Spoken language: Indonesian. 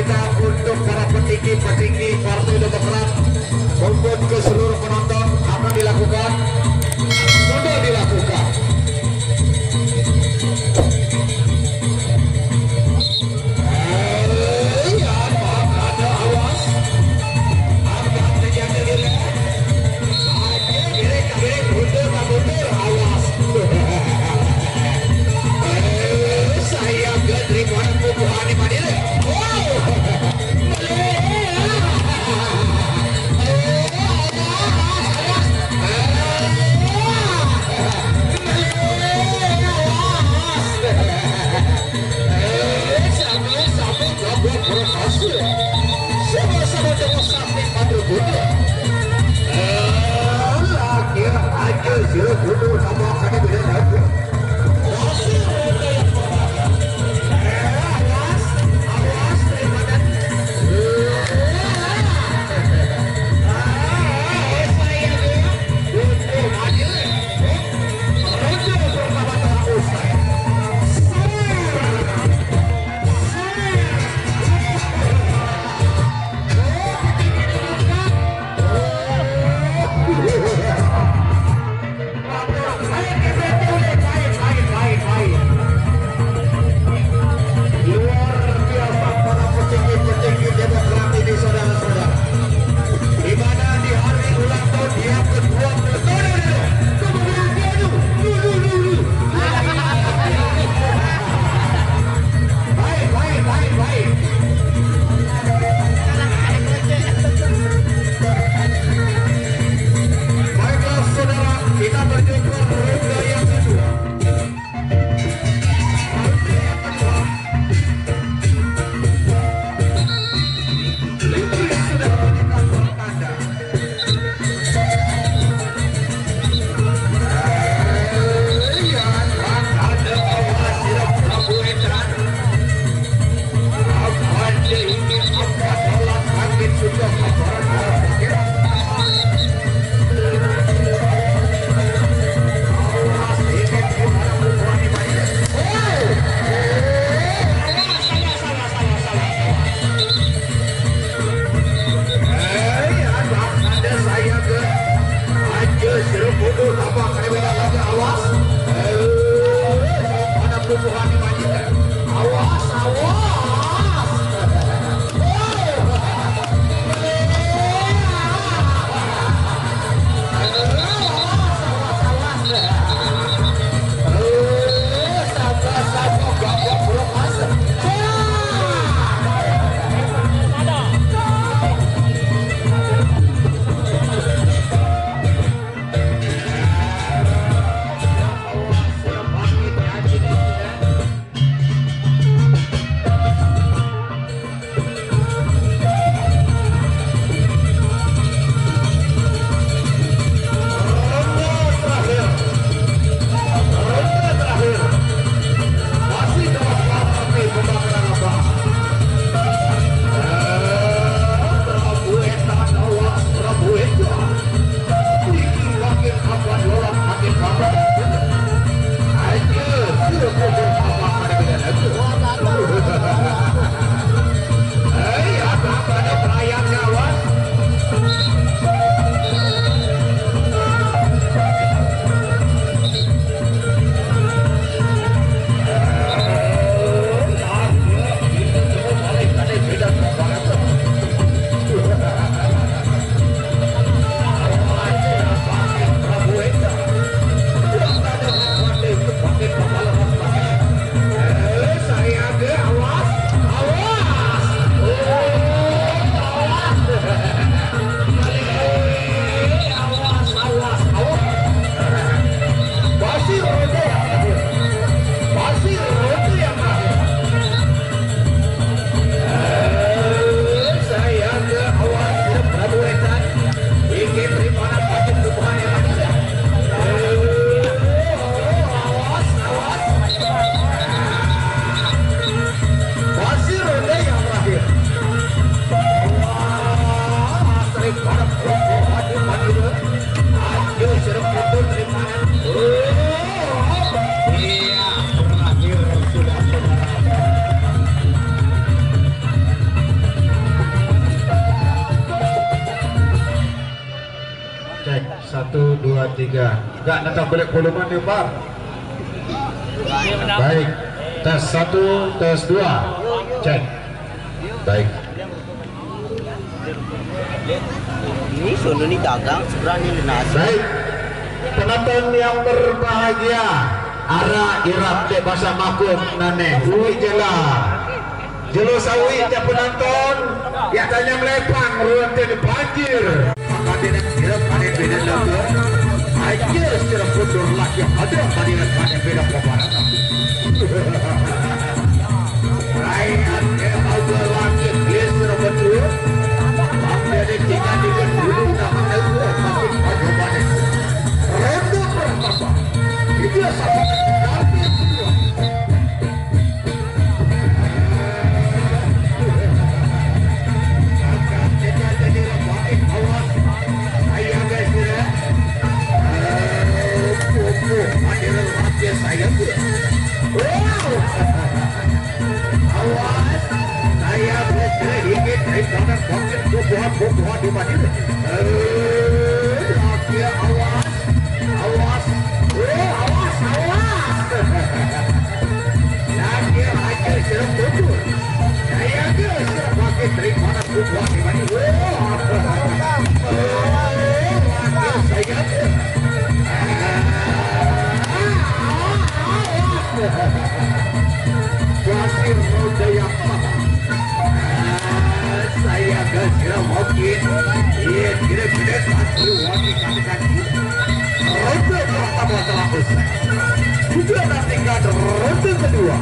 kita untuk para petinggi Partai Demokrat maupun ke seluruh penonton akan dilakukan, sudah dilakukan. 2, 3. Enggak nanti balik volume nih Pak. Baik, tes 1, tes 2, cek. Baik. Ini sono nih dagang seberani nasi. Baik, penonton yang berbahagia, ara irap de bahasa makut nane, ui jela. Jelo sawi te penonton, ya tanya melepang ruang te banjir. Maka dia irap ane beda lagu. Aja secara kotor lagi ada padiran ane beda kebaratan. Rakyat ke awal lagi gelis betul. Ada tiga dengan gunung nama tahu maksud jawabannya. Ronde pertama itu satu tapi kedua. Akan jadi lembaga awas. Saya guys ya. Pokok ada lembaga saya tu. Wow. Awas. Saya bercerita dikit dari kanan pocket buah di mana ini? Akhir awas, awas, awas. Akhir akhir serem tutur. Saya ke serem pakai dari kanan buah di mana? Akhir saya ke. Kasih roda yang apa? Saya gerak mungkin iya kira-kira satu waktu kaki ronde pertama telah usai sudah tinggal ronde kedua.